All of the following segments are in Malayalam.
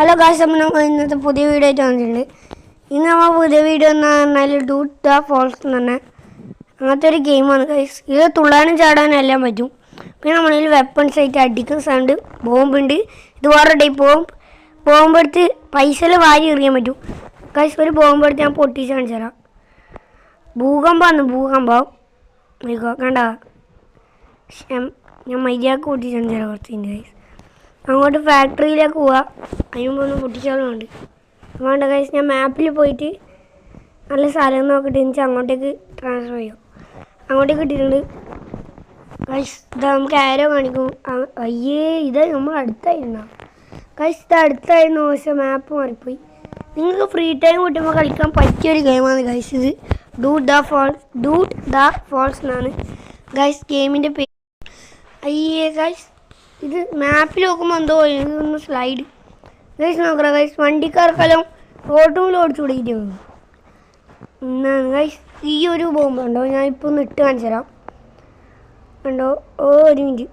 ഹലോ ഗായ്സ്, നമ്മൾ ഇന്നത്തെ പുതിയ വീഡിയോ ആയിട്ട് വന്നിട്ടുണ്ട്. ഇന്ന് നമ്മൾ പുതിയ വീഡിയോ എന്ന് പറഞ്ഞാൽ ഡൂട്ട് ദ ഫോൾസ് എന്ന് പറഞ്ഞാൽ അങ്ങനത്തെ ഒരു ഗെയിമാണ് ഗൈസ്. ഇത് തുള്ളാനും ചാടാനും എല്ലാം പറ്റും. പിന്നെ നമ്മളിൽ വെപ്പൺസ് ആയിട്ട് അടിക്കുന്ന സൗണ്ട്, ബോംബുണ്ട്. ഇത് വേറെ ടൈപ്പ് ബോംബെടുത്ത് പൈസയിൽ വാരി എറിയാൻ പറ്റും ഗൈസ്. ഒരു ബോംബെടുത്ത് ഞാൻ പൊട്ടിച്ച് കാണിച്ചു തരാം. ഭൂകമ്പം കണ്ട ഞാൻ മര്യാദക്ക് പൊട്ടിച്ച് കാണിച്ചു തരാം. കുറച്ചുണ്ട് ഗൈസ്. അങ്ങോട്ട് ഫാക്ടറിയിലേക്ക് പോവാം. അതിന് മുമ്പ് ഒന്ന് പൊട്ടിച്ചാളുണ്ട്. അതുകൊണ്ട് ഗൈസ് ഞാൻ മാപ്പിൽ പോയിട്ട് നല്ല സ്ഥലം നോക്കിയിട്ട് എനിക്ക് അങ്ങോട്ടേക്ക് ട്രാൻസ്ഫർ ചെയ്യും. അങ്ങോട്ടേക്ക് ഇട്ടിട്ടുണ്ട് ഗൈസ്. ഇത് നമുക്ക് ആരോ കാണിക്കും. അയ്യേ, ഇത് നമ്മൾ അടുത്തായിരുന്നോ ഗൈസ്? ഇത് അടുത്തായിരുന്നു, പക്ഷേ മാപ്പ് മാറിപ്പോയി. നിങ്ങൾക്ക് ഫ്രീ ടൈം കിട്ടുമ്പോൾ കളിക്കാൻ പറ്റിയൊരു ഗെയിമാണ് ഗൈസ് ഇത്. ഡൂട്ട് ദ ഫോൾസ് എന്നാണ് ഗൈസ് ഗെയിമിൻ്റെ പേര്. അയ്യേ ഗൈസ്, ഇത് മാപ്പിൽ നോക്കുമ്പോൾ എന്തോ ഇതൊന്ന് സ്ലൈഡ് ഗൈസ്. നോക്കണം ഗൈസ്, വണ്ടിക്കാർക്കെല്ലാം റോഡും ഓടിച്ചു കൂടിയിട്ട് എന്നാണ് ഗൈസ്. ഈ ഒരു ബോംബ് ഉണ്ടോ, ഞാൻ ഇപ്പോൾ ഒന്ന് ഇട്ട് കാണിച്ചു തരാം. കണ്ടോ? ഒരു മിനിറ്റ്,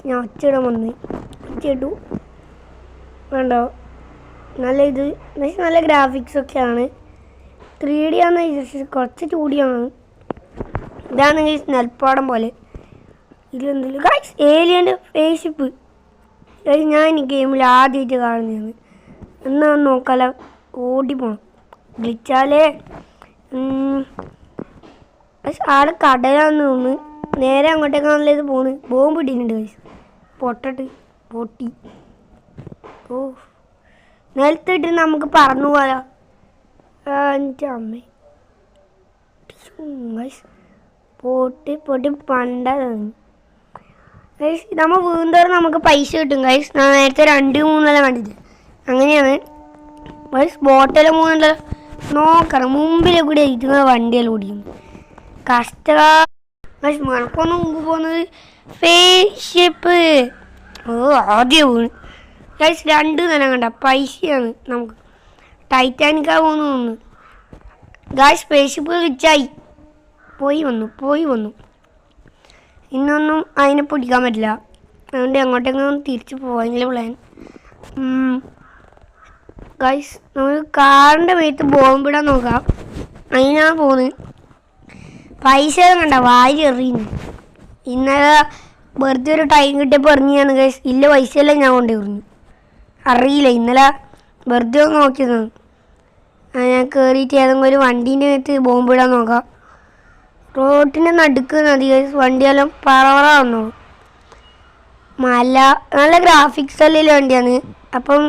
ഞാൻ ഒച്ചയിടാൻ വന്ന് ഒച്ചയിട്ടു. കണ്ടോ? നല്ല ഇത് ഗൈസ്, നല്ല ഗ്രാഫിക്സ് ഒക്കെയാണ്. 3D ആണ്, കുറച്ച് 2D ആണ്. ഇതാണ് ഗൈസ് നെൽപ്പാടം പോലെ. ഇതിലെന്തെങ്കിലും ഗൈസ് ഏലിയൻ്റെ ഫേസ്ഷിപ്പ് ഗൈസ്. ഞാൻ ഈ ഗെയിമിൽ ആദ്യമായിട്ട് കാണുന്നതാണ്. എന്നാ നോക്കാലോ, ഓടിപ്പോണം ഗ്ലിച്ചാലേ. ഗൈസ് ആടെ കടലാന്ന് തോന്നുന്നു. നേരെ അങ്ങോട്ടേക്കാണല്ലോ ഇത് പോകുന്നത്. ബോംബ് ഇട്ടിട്ടുണ്ട് ഗൈസ്. പൊട്ടി. ഓ, നിലത്തിട്ട് നമുക്ക് പറന്നു പോകാലോ. എൻ്റെ അമ്മ ഗൈസ്, പൊട്ടി പണ്ടാണ് ഗൈസ്. നമ്മൾ വീണ്ടും നമുക്ക് പൈസ കിട്ടും ഗൈസ്. ഞാൻ നേരത്തെ 2-3 കണ്ടിട്ട് അങ്ങനെയാണ് ഗൈസ്. ബോട്ടിൽ 3 നോക്കണം. മുമ്പിലെ കൂടി ഇരിക്കുന്ന വണ്ടിയെല്ലാം ഓടിക്കുന്നു. ഗൈസ് മണക്കൊന്ന് മുമ്പ് പോകുന്നത് ഫേസ്ഷിപ്പ്. ആദ്യം വീണ് ഗൈസ്. 2 നില കണ്ട പൈസയാണ് നമുക്ക്. ടൈറ്റാനിക്കാ പോകുന്നു ഗൈസ്. സ്പേസ്ഷിപ്പ് റിച്ചായി പോയി വന്നു. ഇന്നൊന്നും അതിനെ പിടിക്കാൻ പറ്റില്ല. അതുകൊണ്ട് എങ്ങോട്ടെങ്കിലും തിരിച്ച് പോകാനുള്ള പ്ലാൻ ഗൈസ്. നമ്മൾ കാറിൻ്റെ മേത്ത് ബോംബിടാൻ നോക്കാം. അതിനാണ് പോകുന്നത്. പൈസ കണ്ട വാരി എറിയുന്നു. ഇന്നലെ വെറുതെ ഒരു ടൈം കിട്ടിയപ്പോൾ എറിഞ്ഞാണ് ഗൈസ്. ഇല്ല പൈസയെല്ലാം ഞാൻ കൊണ്ടു എറിഞ്ഞു. അറിയില്ല, ഇന്നലെ വെറുതെ ഒന്ന് നോക്കിയതാണ്. ഞാൻ കയറിയിട്ട് ഏതെങ്കിലും ഒരു വണ്ടീൻ്റെ മേത്ത് ബോംബിടാൻ നോക്കാം. റോഡിൻ്റെ നടുക്ക് നദി ഗൈസ്. വണ്ടിയെല്ലാം പറവറ വന്നോളൂ. മല, നല്ല ഗ്രാഫിക്സ് എല്ലാം വണ്ടിയാണ്. അപ്പം